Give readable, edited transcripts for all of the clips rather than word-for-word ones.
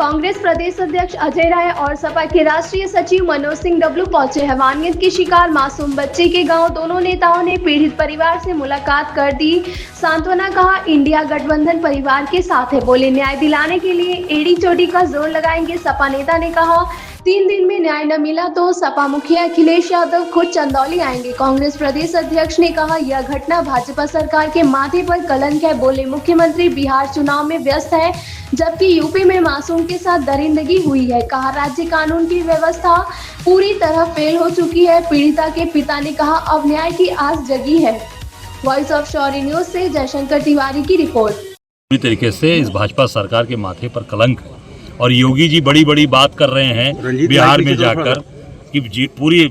कांग्रेस प्रदेश अध्यक्ष अजय राय और सपा के राष्ट्रीय सचिव मनोज सिंह डब्लू पहुंचे हैवानियत के शिकार मासूम बच्चे के गांव। दोनों नेताओं ने पीड़ित परिवार से मुलाकात कर दी, सांत्वना कहा। इंडिया गठबंधन परिवार के साथ है, बोले न्याय दिलाने के लिए एड़ी चोटी का जोर लगाएंगे। सपा नेता ने कहा 3 दिन में न्याय न मिला तो सपा मुखिया अखिलेश यादव खुद चंदौली आएंगे। कांग्रेस प्रदेश अध्यक्ष ने कहा यह घटना भाजपा सरकार के माथे पर कलंक है, बोले मुख्यमंत्री बिहार चुनाव में व्यस्त है जबकि यूपी में मासूम के साथ दरिंदगी हुई है। कहा राज्य कानून की व्यवस्था पूरी तरह फेल हो चुकी है। पीड़िता के पिता ने कहा अब न्याय की आस जगी है। वॉइस ऑफ शौरी न्यूज से जयशंकर तिवारी की रिपोर्ट। पूरी तरीके से इस भाजपा सरकार के माथे पर कलंक है और योगी जी बड़ी बड़ी बात कर रहे हैं बिहार में जाकर कि पूरी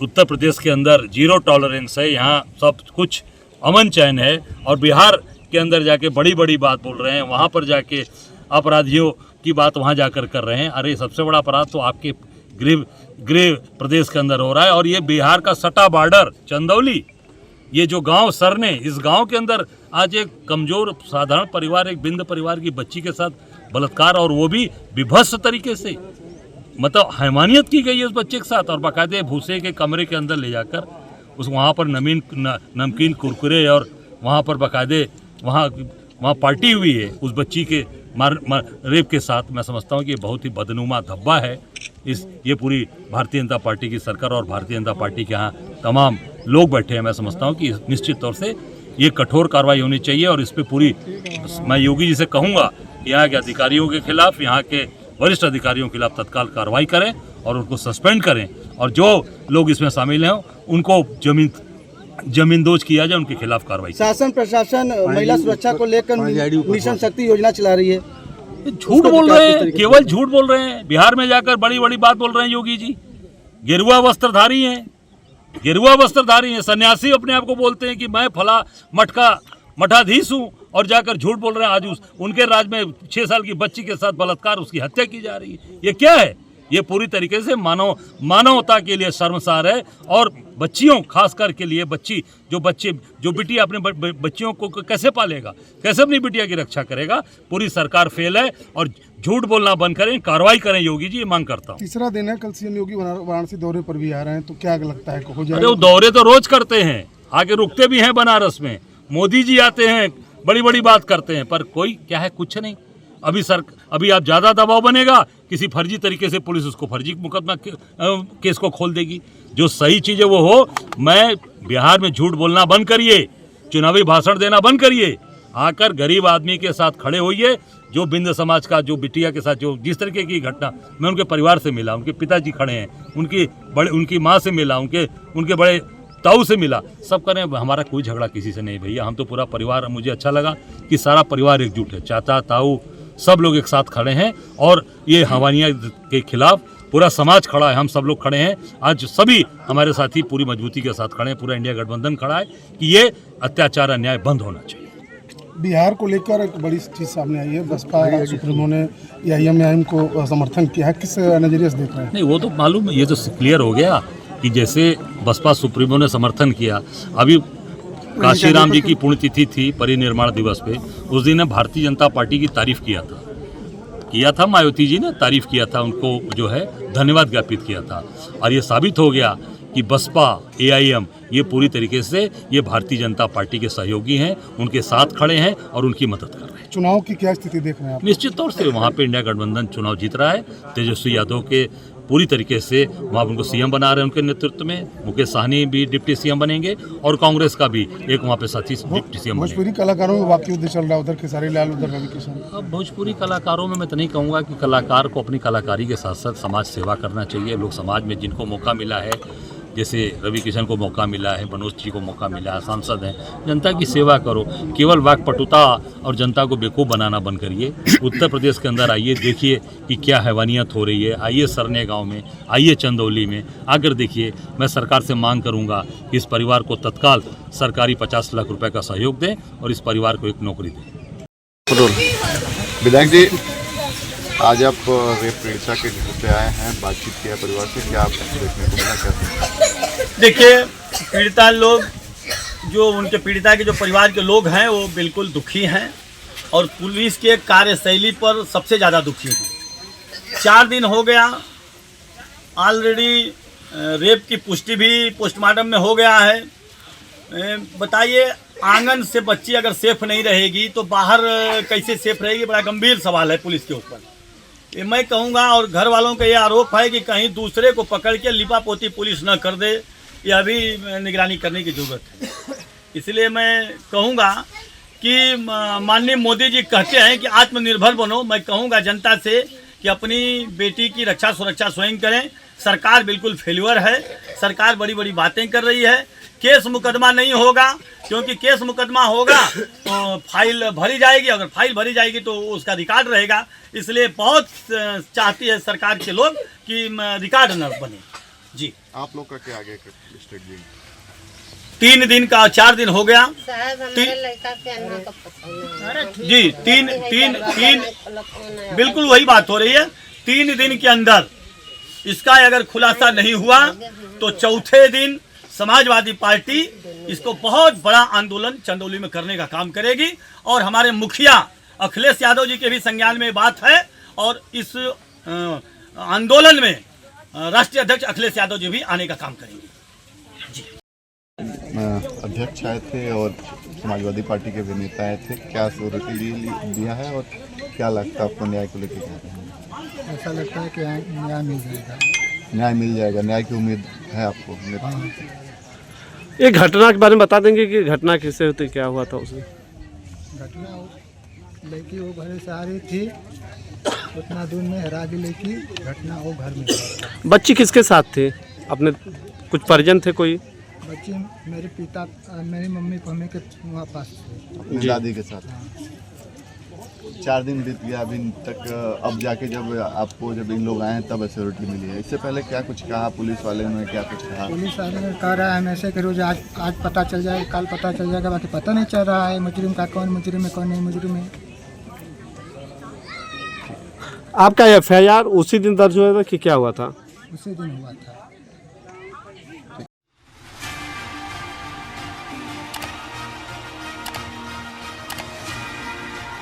उत्तर प्रदेश के अंदर 0 टॉलरेंस है, यहाँ सब कुछ अमन चैन है, और बिहार के अंदर जाके बड़ी बड़ी बात बोल रहे हैं, वहाँ पर जाके अपराधियों की बात वहाँ जाकर कर रहे हैं। अरे सबसे बड़ा अपराध तो आपके गृह प्रदेश के अंदर हो रहा है, और ये बिहार का सटा बॉर्डर चंदौली, ये जो गांव सरने, इस गांव के अंदर आज एक कमजोर साधारण परिवार, एक बिंद परिवार की बच्ची के साथ बलात्कार, और वो भी विभत्स तरीके से, मतलब हैवानियत की गई है उस बच्चे के साथ, और बाकायदे भूसे के कमरे के अंदर ले जाकर उस वहाँ पर नमकीन कुरकुरे और वहाँ पर बाकायदे वहाँ पार्टी हुई है उस बच्ची के रेप के साथ। मैं समझता हूँ कि ये बहुत ही बदनुमा धब्बा है। ये पूरी भारतीय जनता पार्टी की सरकार और भारतीय जनता पार्टी के यहाँ तमाम लोग बैठे हैं। मैं समझता हूँ कि निश्चित तौर से ये कठोर कार्रवाई होनी चाहिए, और इस पर पूरी मैं योगी जी से कहूँगा कि यहाँ के अधिकारियों के खिलाफ, यहाँ के वरिष्ठ अधिकारियों के खिलाफ तत्काल कार्रवाई करें और उनको सस्पेंड करें, और जो लोग इसमें शामिल हैं उनको जमींदोज किया जाए, उनके खिलाफ कार्रवाई। शासन प्रशासन महिला सुरक्षा को लेकर मिशन शक्ति योजना चला रही है। झूठ बोल रहे हैं, केवल झूठ बोल रहे हैं। बिहार में जाकर बड़ी बड़ी बात बोल रहे हैं योगी जी। गेरुआ वस्त्रधारी हैं, सन्यासी अपने आप को बोलते हैं कि मैं फला मठाधीश हूँ, और जाकर झूठ बोल रहे हैं। आज उनके राज में 6 साल की बच्ची के साथ बलात्कार, उसकी हत्या की जा रही है। ये क्या है? ये पूरी तरीके से मानवता के लिए शर्मसार है, और बच्चियों खासकर के लिए जो बिटिया अपने बच्चियों को कैसे पालेगा, कैसे अपनी बिटिया की रक्षा करेगा। पूरी सरकार फेल है, और झूठ बोलना बंद करें, कार्रवाई करें। योगी जी, मांग करता हूँ। तीसरा दिन है, कल सीएम योगी वाराणसी दौरे पर भी आ रहे हैं, तो क्या लगता है हो जाएगा? अरे वो दौरे तो रोज करते हैं, आगे रुकते भी हैं बनारस में। मोदी जी आते हैं, बड़ी बड़ी बात करते हैं, पर कोई क्या है, कुछ नहीं। अभी आप ज़्यादा दबाव बनेगा, किसी फर्जी तरीके से पुलिस उसको फर्जी मुकदमा केस को खोल देगी। जो सही चीज़ है वो हो। मैं बिहार में झूठ बोलना बंद करिए, चुनावी भाषण देना बंद करिए, आकर गरीब आदमी के साथ खड़े होइए। जो बिंद समाज का जो बिटिया के साथ जो जिस तरीके की घटना, मैं उनके परिवार से मिला, उनके पिताजी खड़े हैं, उनकी माँ से मिला, उनके बड़े ताऊ से मिला, सब करें। हमारा कोई झगड़ा किसी से नहीं भैया, हम तो पूरा परिवार, मुझे अच्छा लगा कि सारा परिवार एकजुट है, चाचा ताऊ सब लोग एक साथ खड़े हैं, और ये हैवानियत के खिलाफ पूरा समाज खड़ा है, हम सब लोग खड़े हैं। आज सभी हमारे साथी पूरी मजबूती के साथ खड़े हैं, पूरा इंडिया गठबंधन खड़ा है कि ये अत्याचार अन्याय बंद होना चाहिए। बिहार को लेकर एक बड़ी चीज सामने आई है, बसपा सुप्रीमो ने AIM को समर्थन किया है, किस नजरिए से देख रहे हैं? नहीं, वो तो मालूम है, ये तो क्लियर हो गया कि जैसे बसपा सुप्रीमो ने समर्थन किया। अभी काशीराम जी की पुण्यतिथि थी परिनिर्माण दिवस पे, उस दिन भारतीय जनता पार्टी की तारीफ किया था मायावती जी ने तारीफ किया था, उनको जो है धन्यवाद ज्ञापित किया था, और ये साबित हो गया कि बसपा AIM ये पूरी तरीके से ये भारतीय जनता पार्टी के सहयोगी हैं, उनके साथ खड़े हैं और उनकी मदद कर रहे हैं। चुनाव की क्या स्थिति देख रहे हैं आप? निश्चित तौर से वहाँ पे इंडिया गठबंधन चुनाव जीत रहा है। तेजस्वी यादव के पूरी तरीके से वहाँ उनको CM बना रहे हैं, उनके नेतृत्व में मुकेश सहनी भी डिप्टी CM बनेंगे, और कांग्रेस का भी एक वहाँ पे साथी डिप्टी CM। भोजपुरी कलाकारों में वाकई युद्ध चल रहा है, उधर खेसारी लाल, उधर रवि किशन। अब भोजपुरी कलाकारों में मैं तो नहीं कहूँगा कि कलाकार को अपनी कलाकारी के साथ साथ समाज सेवा करना चाहिए। लोग समाज में जिनको मौका मिला है, जैसे रवि किशन को मौका मिला है, मनोज जी को मौका मिला है, सांसद हैं, जनता की सेवा करो। केवल वाकपटुता और जनता को बेवकूफ़ बनाना बंद करिए। उत्तर प्रदेश के अंदर आइए, देखिए कि क्या हैवानियत हो रही है। आइए सरने गांव में, आइए चंदौली में आकर देखिए। मैं सरकार से मांग करूंगा कि इस परिवार को तत्काल सरकारी 50 लाख रुपए का सहयोग दें और इस परिवार को एक नौकरी दें। विधायक जी, आज आप रेप पीड़िता के घर पे आए हैं, बातचीत किया परिवार से, क्या आप देखने को मिला क्या? देखिए, पीड़िता लोग जो उनके पीड़िता के जो परिवार के लोग हैं वो बिल्कुल दुखी हैं, और पुलिस के कार्यशैली पर सबसे ज़्यादा दुखी हैं। 4 दिन हो गया, ऑलरेडी रेप की पुष्टि भी पोस्टमार्टम में हो गया है। बताइए, आंगन से बच्ची अगर सेफ नहीं रहेगी तो बाहर कैसे सेफ रहेगी? बड़ा गंभीर सवाल है पुलिस के ऊपर। ये मैं कहूँगा, और घर वालों का ये आरोप है कि कहीं दूसरे को पकड़ के लिपापोती पुलिस न कर दे, यह भी निगरानी करने की ज़रूरत है। इसलिए मैं कहूँगा कि माननीय मोदी जी कहते हैं कि आत्मनिर्भर बनो। मैं कहूँगा जनता से कि अपनी बेटी की रक्षा सुरक्षा स्वयं करें। सरकार बिल्कुल फेल्यूर है, सरकार बड़ी बड़ी बातें कर रही है। केस मुकदमा नहीं होगा, क्योंकि केस मुकदमा होगा तो फाइल भरी जाएगी, अगर फाइल भरी जाएगी तो उसका रिकॉर्ड रहेगा। इसलिए बहुत चाहती है सरकार के लोग कि रिकॉर्ड न बने। जी, आप लोग का क्या आगे स्ट्रेटजी? 3 दिन का 4 दिन हो गया जी। तीन बिल्कुल वही बात हो रही है। 3 दिन के अंदर इसका अगर खुलासा नहीं हुआ तो चौथे दिन समाजवादी पार्टी इसको बहुत बड़ा आंदोलन चंदौली में करने का काम करेगी। और हमारे मुखिया अखिलेश यादव जी के भी संज्ञान में बात है, और इस आंदोलन में राष्ट्रीय अध्यक्ष अखिलेश यादव जी भी आने का काम करेंगे। अध्यक्ष आए थे और समाजवादी पार्टी के भी नेता आए थे, क्या श्योरिटी दिया है और क्या लगता है आपको न्याय को लेकर? क्या कहेंगे? ऐसा लगता है कि न्याय मिल जाएगा। न्याय मिल जाएगा, न्याय की उम्मीद है आपको? ये घटना के बारे में बता देंगे कि घटना किससे होती, क्या हुआ था उसमें? घटना लड़की वो घर से आ रही थी, उतना दूर में हरा दी लड़की। घटना वो घर में। बच्ची किसके साथ थे? अपने कुछ परिजन थे कोई? बच्ची मेरे पिता, मेरी मम्मी पापा के वहाँ पास थे, अपनी दादी के साथ। 4 दिन बीत गया अभी तक, अब जाके जब आपको जब इन लोग आए हैं तब सिक्योरिटी मिली है। इससे पहले क्या कुछ कहा पुलिस वाले ने? क्या कुछ कहा? पुलिस वाले ने कह रहा है हम ऐसे करो, आज पता चल जाएगा, कल पता चल जाएगा, बाकी पता नहीं चल रहा है मुजरिम का, कौन मुजरिम है कौन नहीं मुजरिम है। आपका FIR उसी दिन दर्ज हुआ था कि क्या हुआ था? उसी दिन हुआ था।